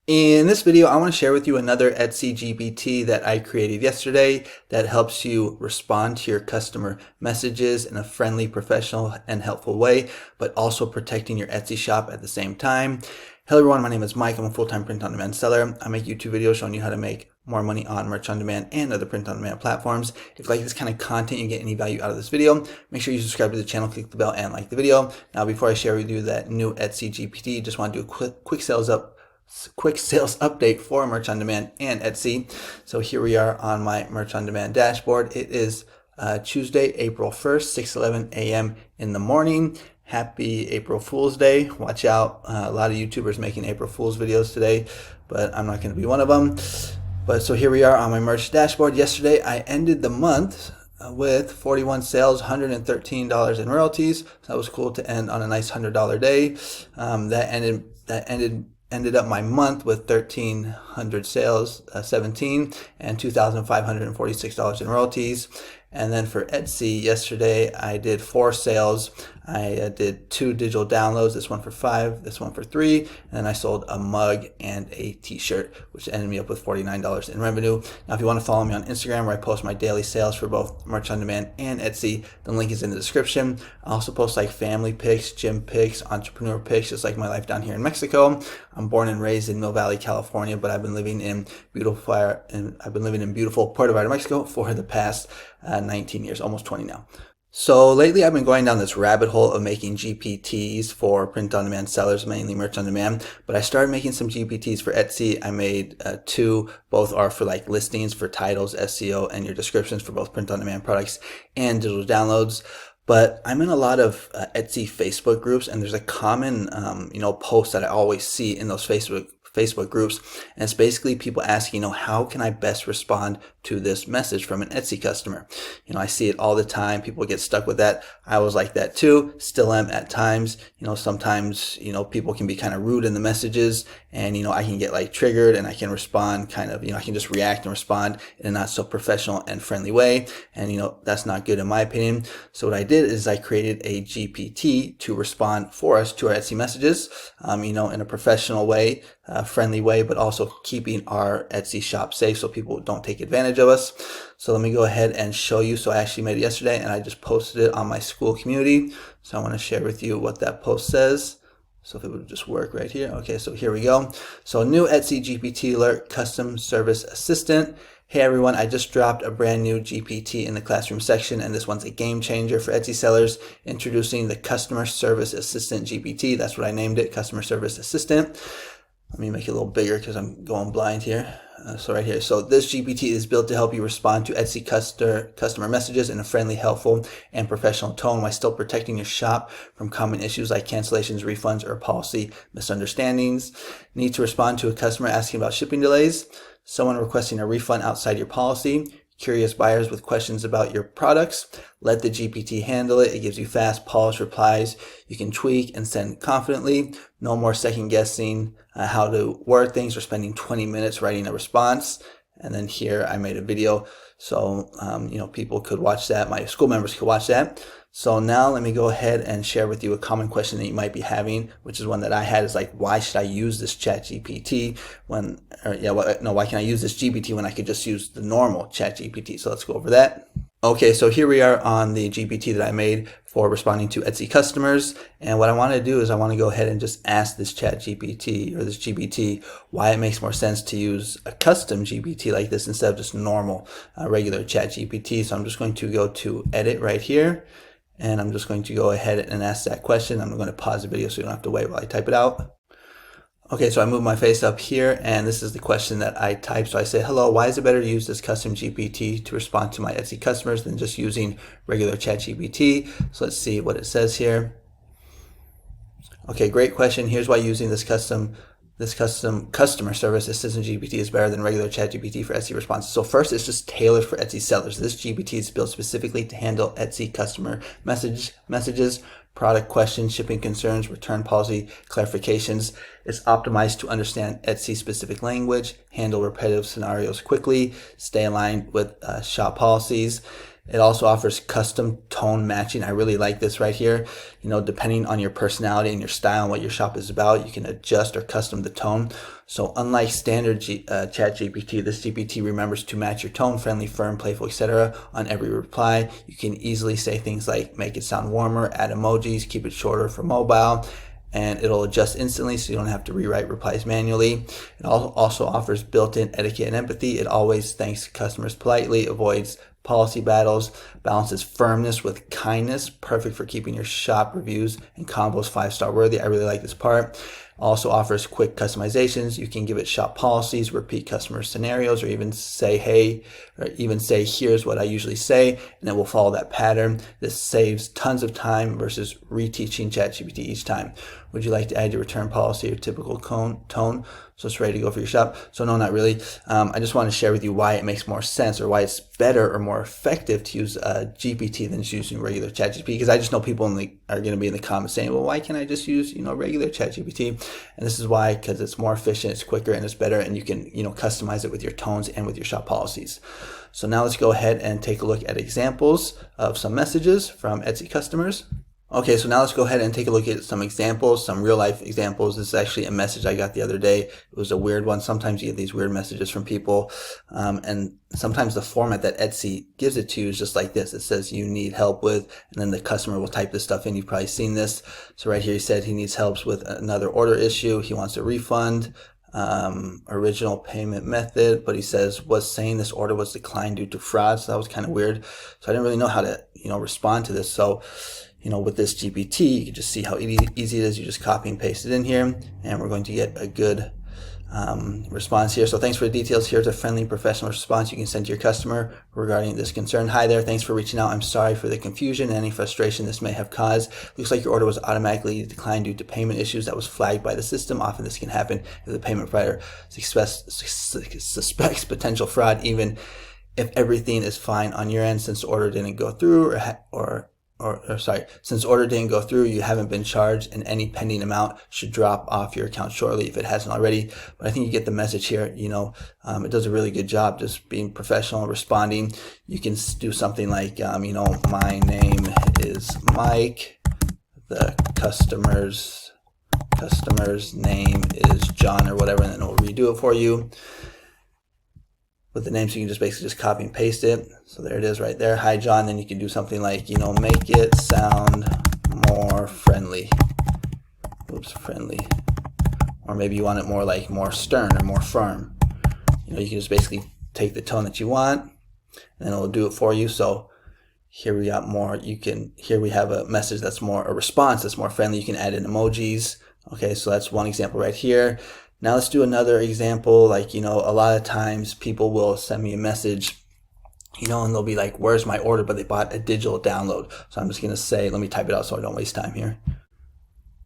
In this video, I want to share with you another Etsy GPT that I created yesterday that helps you respond to your customer messages in a friendly, professional, and helpful way, but also protecting your Etsy shop at the same time. Hello everyone, my name is Mike. I'm a full-time print-on-demand seller. I make YouTube videos showing you how to make more money on merch on demand and other print on demand platforms. If you like this kind of content, you get any value out of this video, make sure you subscribe to the channel, click the bell, and like the video. Now, before I share with you that new Etsy GPT, just want to do a quick sales update for merch on demand and Etsy. So here we are on my merch on demand dashboard. It is Tuesday, April 1st, 6:11 a.m. in the morning. Happy April Fool's Day. Watch out. A lot of YouTubers making April Fool's videos today, but I'm not going to be one of them. But so here we are on my merch dashboard. Yesterday, I ended the month with 41 sales, $113 in royalties. So that was cool to end on a nice $100 day. Ended up my month with 1,300 sales, 17, and $2,546 in royalties. And then for Etsy, yesterday I did 4 sales. I did 2 digital downloads, this one for 5, this one for 3, and then I sold a mug and a t-shirt, which ended me up with $49 in revenue. Now, if you want to follow me on Instagram, where I post my daily sales for both merch on demand and Etsy, the link is in the description. I also post like family pics, gym pics, entrepreneur pics, just like my life down here in Mexico. I'm born and raised in Mill Valley, California, but I've been living in beautiful Puerto Vallarta, Mexico for the past 19 years, almost 20 now. So lately I've been going down this rabbit hole of making GPTs for print-on-demand sellers, mainly merch-on-demand, but I started making some GPTs for Etsy. I made 2, both are for like listings, for titles, SEO, and your descriptions for both print-on-demand products and digital downloads. But I'm in a lot of Etsy Facebook groups, and there's a common post that I always see in those Facebook groups, and it's basically people asking, how can I best respond to this message from an Etsy customer? I see it all the time. People get stuck with that. I was like that too, still am at times. Sometimes, people can be kind of rude in the messages, and, I can get like triggered, and I can respond I can just react and respond in a not so professional and friendly way. And, that's not good in my opinion. So what I did is I created a GPT to respond for us to our Etsy messages, in a professional way, friendly way, but also keeping our Etsy shop safe so people don't take advantage of us. So let me go ahead and show you. So I actually made it yesterday, and I just posted it on my school community. So I want to share with you what that post says. So if it would just work right here. Okay, so here we go. So new Etsy GPT alert, custom service assistant. Hey everyone, I just dropped a brand new GPT in the classroom section, and this one's a game changer for Etsy sellers. Introducing the customer service assistant GPT. That's what I named it, customer service assistant. Let me make it a little bigger because I'm going blind here. So right here. So this GPT is built to help you respond to Etsy customer messages in a friendly, helpful, and professional tone while still protecting your shop from common issues like cancellations, refunds, or policy misunderstandings. Need to respond to a customer asking about shipping delays, someone requesting a refund outside your policy, curious buyers with questions about your products. Let the GPT handle it. It gives you fast, polished replies you can tweak and send confidently. No more second guessing how to word things or spending 20 minutes writing a response. And then here I made a video, so people could watch that. My school members could watch that. So now let me go ahead and share with you a common question that you might be having, which is one that I had, is like, why should I use this ChatGPT why can I use this GPT when I could just use the normal ChatGPT? So let's go over that. Okay, so here we are on the GPT that I made for responding to Etsy customers. And what I want to do is I want to go ahead and just ask this ChatGPT or this GPT why it makes more sense to use a custom GPT like this instead of just normal regular ChatGPT. So I'm just going to go to edit right here, and I'm just going to go ahead and ask that question. I'm going to pause the video so you don't have to wait while I type it out. Okay, so I move my face up here, and this is the question that I typed. So I say, hello, why is it better to use this custom GPT to respond to my Etsy customers than just using regular ChatGPT? So let's see what it says here. Okay, great question. Here's why using this custom customer service assistant GPT is better than regular ChatGPT for Etsy responses. So first, it's just tailored for Etsy sellers. This GPT is built specifically to handle Etsy customer messages, product questions, shipping concerns, return policy clarifications. It's optimized to understand Etsy specific language, handle repetitive scenarios quickly, stay aligned with shop policies. It also offers custom tone matching. I really like this right here. You know, depending on your personality and your style and what your shop is about, you can adjust or custom the tone. So unlike standard ChatGPT, this GPT remembers to match your tone, friendly, firm, playful, etc. on every reply. You can easily say things like make it sound warmer, add emojis, keep it shorter for mobile, and it'll adjust instantly so you don't have to rewrite replies manually. It also offers built-in etiquette and empathy. It always thanks customers politely, avoids policy battles, balances firmness with kindness, perfect for keeping your shop reviews and combos 5-star worthy. I really like this part. Also offers quick customizations. You can give it shop policies, repeat customer scenarios, or even say, hey, or even say, here's what I usually say, and it will follow that pattern. This saves tons of time versus reteaching ChatGPT each time. Would you like to add your return policy or typical tone so it's ready to go for your shop? So no, not really. I just want to share with you why it makes more sense, or why it's better or more effective to use GPT than just using regular ChatGPT, because I just know people are going to be in the comments saying, well, why can't I just use, regular ChatGPT? And this is why, because it's more efficient, it's quicker, and it's better, and you can, customize it with your tones and with your shop policies. So now let's go ahead and take a look at examples of some messages from Etsy customers. Okay, so now let's go ahead and take a look at some examples, some real life examples. This is actually a message I got the other day. It was a weird one. Sometimes you get these weird messages from people, and sometimes the format that Etsy gives it to you is just like this. It says you need help with, and then the customer will type this stuff in. You've probably seen this. So right here he said he needs help with another order issue. He wants a refund, original payment method, but he says was saying this order was declined due to fraud. So that was kind of weird. So I didn't really know how to, respond to this. So with this GPT, you can just see how easy it is. You just copy and paste it in here, and we're going to get a good response here. So thanks for the details. Here's a friendly professional response you can send to your customer regarding this concern. Hi there, thanks for reaching out. I'm sorry for the confusion and any frustration this may have caused. Looks like your order was automatically declined due to payment issues that was flagged by the system. Often this can happen if the payment provider suspects potential fraud, even if everything is fine on your end. Since the order didn't go through, since order didn't go through, you haven't been charged, and any pending amount should drop off your account shortly if it hasn't already. But I think you get the message here. It does a really good job just being professional and responding. You can do something like, my name is Mike. The customer's name is John, or whatever, and then it'll redo it for you with the name. So you can just basically just copy and paste it. So there it is right there. Hi John. Then you can do something like, make it sound more friendly. Friendly. Or maybe you want it more stern or more firm. You can just basically take the tone that you want, and then it'll do it for you. So here we got more. Here we have a message that's more, a response that's more friendly. You can add in emojis. Okay, so that's one example right here. Now let's do another example. A lot of times people will send me a message, and they'll be like, where's my order? But they bought a digital download. So I'm just going to say, let me type it out so I don't waste time here.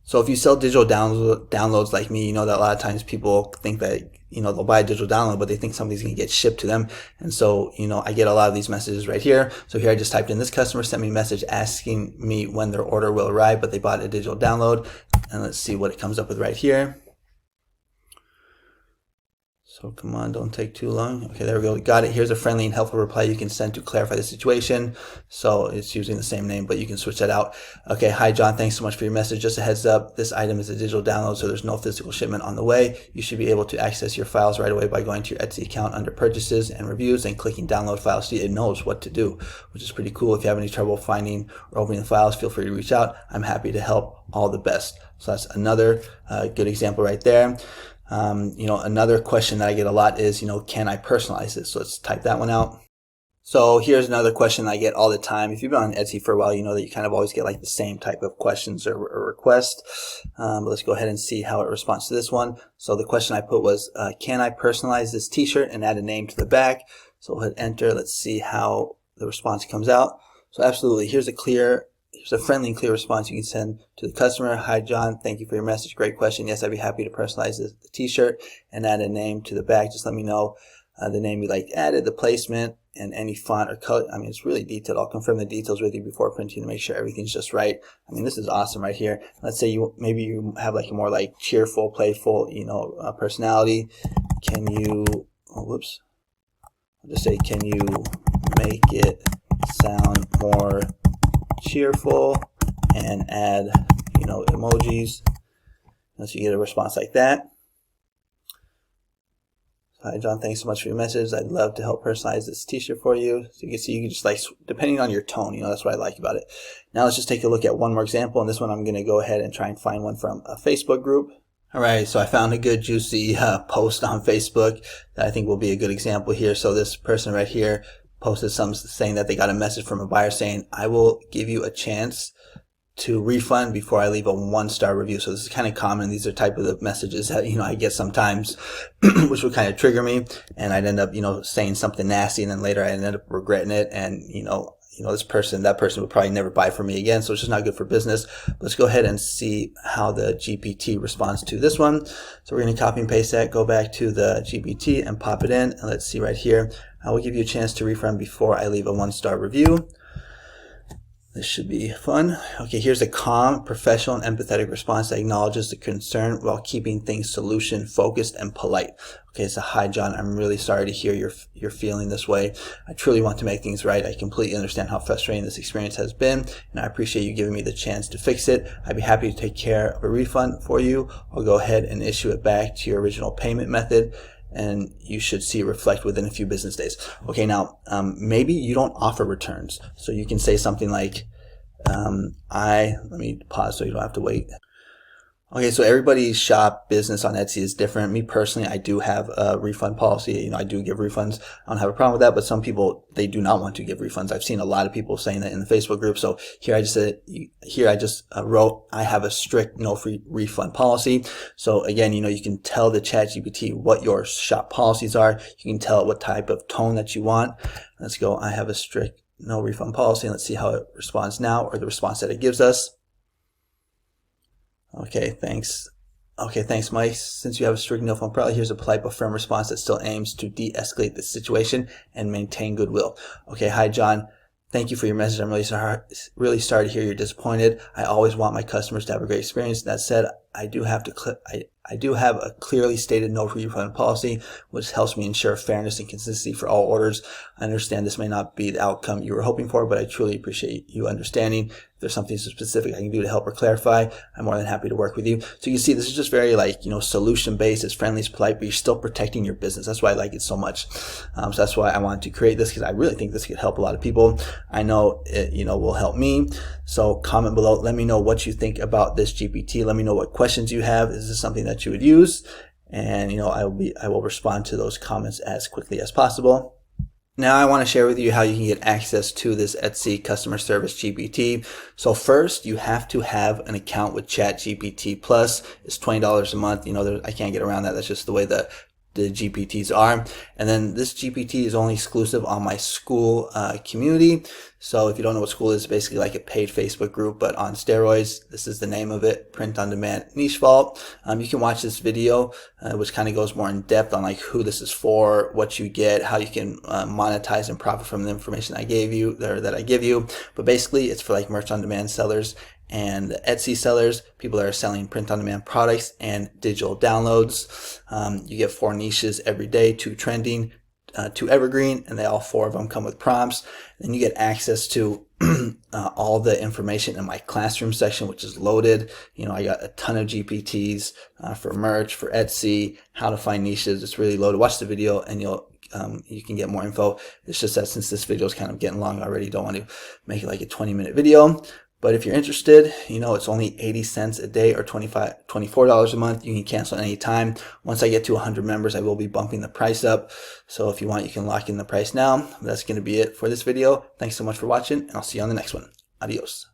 So if you sell digital downloads like me, that a lot of times people think that, they'll buy a digital download, but they think something's going to get shipped to them. And so, I get a lot of these messages right here. So here I just typed in, this customer sent me a message asking me when their order will arrive, but they bought a digital download. And let's see what it comes up with right here. So come on, don't take too long. Okay, there we go. Got it. Here's a friendly and helpful reply you can send to clarify the situation. So it's using the same name, but you can switch that out. Okay, hi John, thanks so much for your message. Just a heads up, this item is a digital download, so there's no physical shipment on the way. You should be able to access your files right away by going to your Etsy account under purchases and reviews and clicking download files. See, it knows what to do, which is pretty cool. If you have any trouble finding or opening the files, feel free to reach out. I'm happy to help. All the best. So that's another good example right there. Another question that I get a lot is, can I personalize this? So let's type that one out. So here's another question I get all the time. If you've been on Etsy for a while, you know that you kind of always get like the same type of questions or requests. But let's go ahead and see how it responds to this one. So the question I put was, can I personalize this t-shirt and add a name to the back? So we'll hit enter. Let's see how the response comes out. So absolutely, here's a friendly and clear response you can send to the customer. Hi John, thank you for your message. Great question. Yes, I'd be happy to personalize the t-shirt and add a name to the back. Just let me know the name you'd like added, the placement, and any font or color. I mean, it's really detailed. I'll confirm the details with you before printing to make sure everything's just right. I mean, this is awesome right here. Let's say maybe you have like a more like cheerful, playful, personality. Can you, I'll just say, can you make it sound more cheerful, and add, emojis. And so you get a response like that. Hi John, thanks so much for your message. I'd love to help personalize this t-shirt for you. So you can see, you can just like, depending on your tone, that's what I like about it. Now let's just take a look at one more example. And this one I'm going to go ahead and try and find one from a Facebook group. All right, so I found a good juicy post on Facebook that I think will be a good example here. So this person right here posted something saying that they got a message from a buyer saying, I will give you a chance to refund before I leave a 1-star review. So this is kind of common. These are type of the messages that, I get sometimes, which would kind of trigger me. And I'd end up, saying something nasty. And then later I ended up regretting it. And, that person would probably never buy from me again. So it's just not good for business. Let's go ahead and see how the GPT responds to this one. So we're going to copy and paste that, go back to the GPT and pop it in. And let's see right here. I will give you a chance to refund before I leave a 1-star review. This should be fun. Okay, here's a calm, professional, and empathetic response that acknowledges the concern while keeping things solution focused and polite. Okay, so hi John, I'm really sorry to hear you're feeling this way. I truly want to make things right. I completely understand how frustrating this experience has been, and I appreciate you giving me the chance to fix it. I'd be happy to take care of a refund for you. I'll go ahead and issue it back to your original payment method, and you should see it reflect within a few business days. Okay, now maybe you don't offer returns, so you can say something like, let me pause so you don't have to wait. Okay, so everybody's shop business on Etsy is different. Me personally, I do have a refund policy. I do give refunds. I don't have a problem with that, but some people, they do not want to give refunds. I've seen a lot of people saying that in the Facebook group. So here I just wrote, I have a strict no free refund policy. So again, you can tell the ChatGPT what your shop policies are. You can tell it what type of tone that you want. Let's go, I have a strict no refund policy, and let's see how it responds now, or the response that it gives us. Okay, thanks. Okay, thanks, Mike. Since you have a strict no refund policy, here's a polite but firm response that still aims to de-escalate the situation and maintain goodwill. Okay, hi, John. Thank you for your message. I'm really sorry to hear you're disappointed. I always want my customers to have a great experience. That said, I do have a clearly stated no refund policy, which helps me ensure fairness and consistency for all orders. I understand this may not be the outcome you were hoping for, but I truly appreciate you understanding. If there's something specific I can do to help or clarify, I'm more than happy to work with you. So you can see this is just very solution based. It's friendly, it's polite, but you're still protecting your business. That's why I like it so much. So that's why I wanted to create this, because I really think this could help a lot of people. I know it, will help me. So comment below. Let me know what you think about this GPT. Let me know what questions you have. Is this something that you would use? And I will respond to those comments as quickly as possible. Now I want to share with you how you can get access to this Etsy customer service GPT. So first, you have to have an account with ChatGPT Plus. It's $20 a month. I can't get around that. That's just the way the GPTs are. And then this GPT is only exclusive on my school community. So if you don't know what school is, it's basically like a paid Facebook group, but on steroids. This is the name of it, Print on Demand Niche Vault. You can watch this video, which kind of goes more in depth on who this is for, what you get, how you can monetize and profit from the information I gave you, that I give you. But basically, it's for merch on demand sellers and Etsy sellers, people that are selling print on demand products and digital downloads. You get 4 niches every day, 2 trending, 2 evergreen, and all 4 of them come with prompts. Then you get access to all the information in my classroom section, which is loaded. I got a ton of GPTs for merch, for Etsy, how to find niches. It's really loaded. Watch the video and you can get more info. It's just that since this video is kind of getting long already, don't want to make it like a 20-minute video. But if you're interested, it's only 80 cents a day or $24 a month. You can cancel at any time. Once I get to 100 members, I will be bumping the price up. So if you want, you can lock in the price now. That's going to be it for this video. Thanks so much for watching, and I'll see you on the next one. Adios.